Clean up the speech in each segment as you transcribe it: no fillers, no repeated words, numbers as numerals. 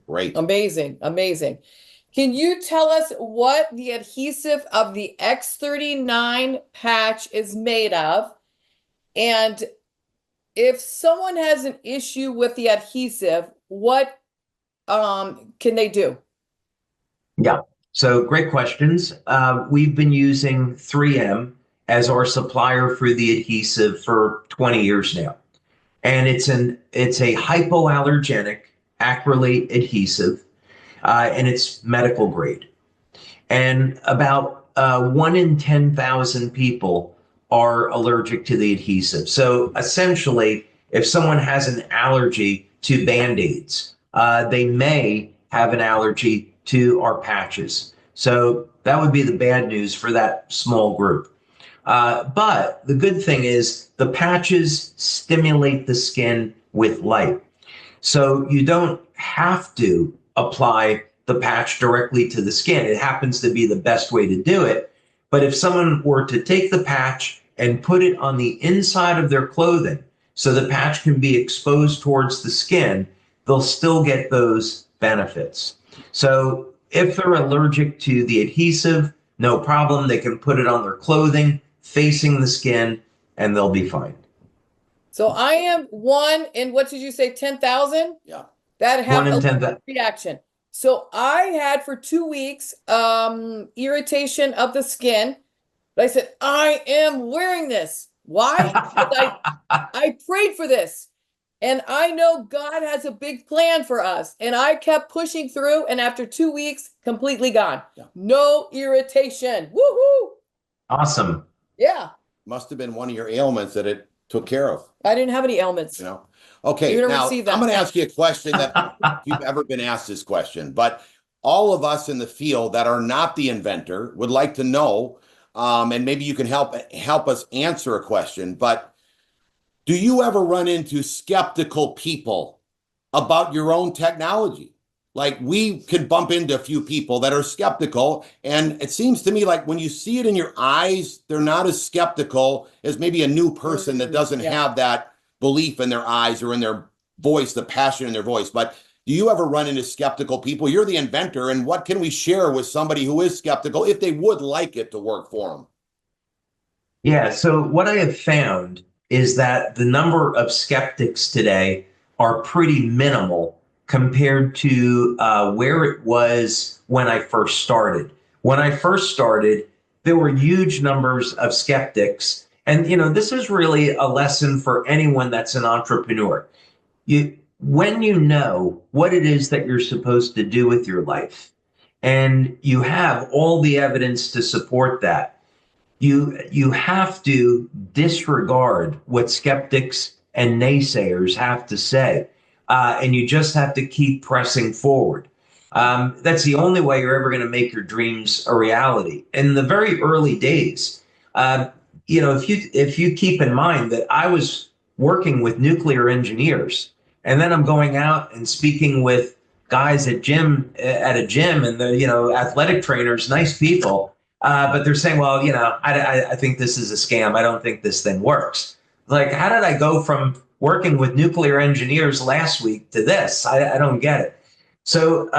Great. Amazing, amazing. Can you tell us what the adhesive of the X39 patch is made of? And if someone has an issue with the adhesive, what can they do? Yeah. So great questions. We've been using 3M as our supplier for the adhesive for 20 years now. And it's a hypoallergenic acrylate adhesive, and it's medical grade. And about 1 in 10,000 people are allergic to the adhesive. So essentially, if someone has an allergy to Band-Aids, they may have an allergy to our patches. So that would be the bad news for that small group. But the good thing is the patches stimulate the skin with light. So you don't have to apply the patch directly to the skin. It happens to be the best way to do it. But if someone were to take the patch and put it on the inside of their clothing so the patch can be exposed towards the skin, they'll still get those benefits. So if they're allergic to the adhesive, no problem. They can put it on their clothing facing the skin and they'll be fine. So I am one in, what did you say, 10,000? Yeah. That have 1 in a 10,000. reaction. So I had for 2 weeks irritation of the skin. But I said, I am wearing this. Why? Because I prayed for this. And I know God has a big plan for us. And I kept pushing through. And after 2 weeks, completely gone. Yeah. No irritation. Woohoo! Awesome. Yeah. Must have been one of your ailments that it took care of, I didn't have any ailments. you know? Okay, You're gonna now receive I'm that. going to ask you a question that if you've ever been asked this question, but all of us in the field that are not the inventor would like to know, and maybe you can help us answer a question, but do you ever run into skeptical people about your own technology? Like, we could bump into a few people that are skeptical, and it seems to me like when you see it in your eyes, they're not as skeptical as maybe a new person that doesn't Yeah. have that belief in their eyes or in their voice, the passion in their voice. But do you ever run into skeptical people? You're the inventor, and what can we share with somebody who is skeptical if they would like it to work for them? Yeah. So what I have found is that the number of skeptics today are pretty minimal compared to where it was when I first started. When I first started, there were huge numbers of skeptics. And, this is really a lesson for anyone that's an entrepreneur. When you know what it is that you're supposed to do with your life, and you have all the evidence to support that, you have to disregard what skeptics and naysayers have to say, and you just have to keep pressing forward. That's the only way you're ever going to make your dreams a reality. In the very early days, if you keep in mind that I was working with nuclear engineers, and then I'm going out and speaking with guys at a gym, and the athletic trainers, nice people. But they're saying, well, I think this is a scam. I don't think this thing works. Like, how did I go from working with nuclear engineers last week to this? I don't get it. So,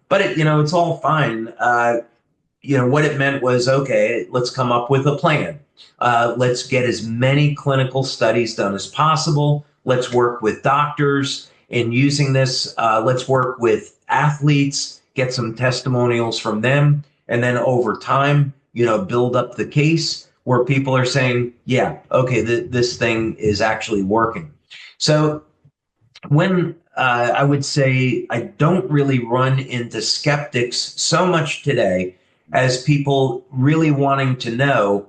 but it's all fine. What it meant was, okay, let's come up with a plan. Let's get as many clinical studies done as possible. Let's work with doctors in using this. Let's work with athletes, get some testimonials from them. And then over time, build up the case where people are saying, yeah, okay, this thing is actually working. So when I would say I don't really run into skeptics so much today as people really wanting to know,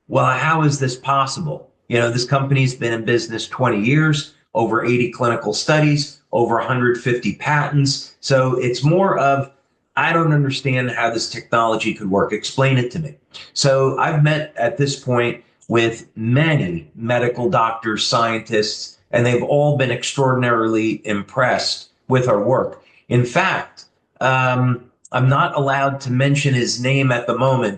well, how is this possible? This company's been in business 20 years, over 80 clinical studies, over 150 patents. So it's more of, I don't understand how this technology could work. Explain it to me. So I've met at this point with many medical doctors, scientists, and they've all been extraordinarily impressed with our work. In fact, I'm not allowed to mention his name at the moment,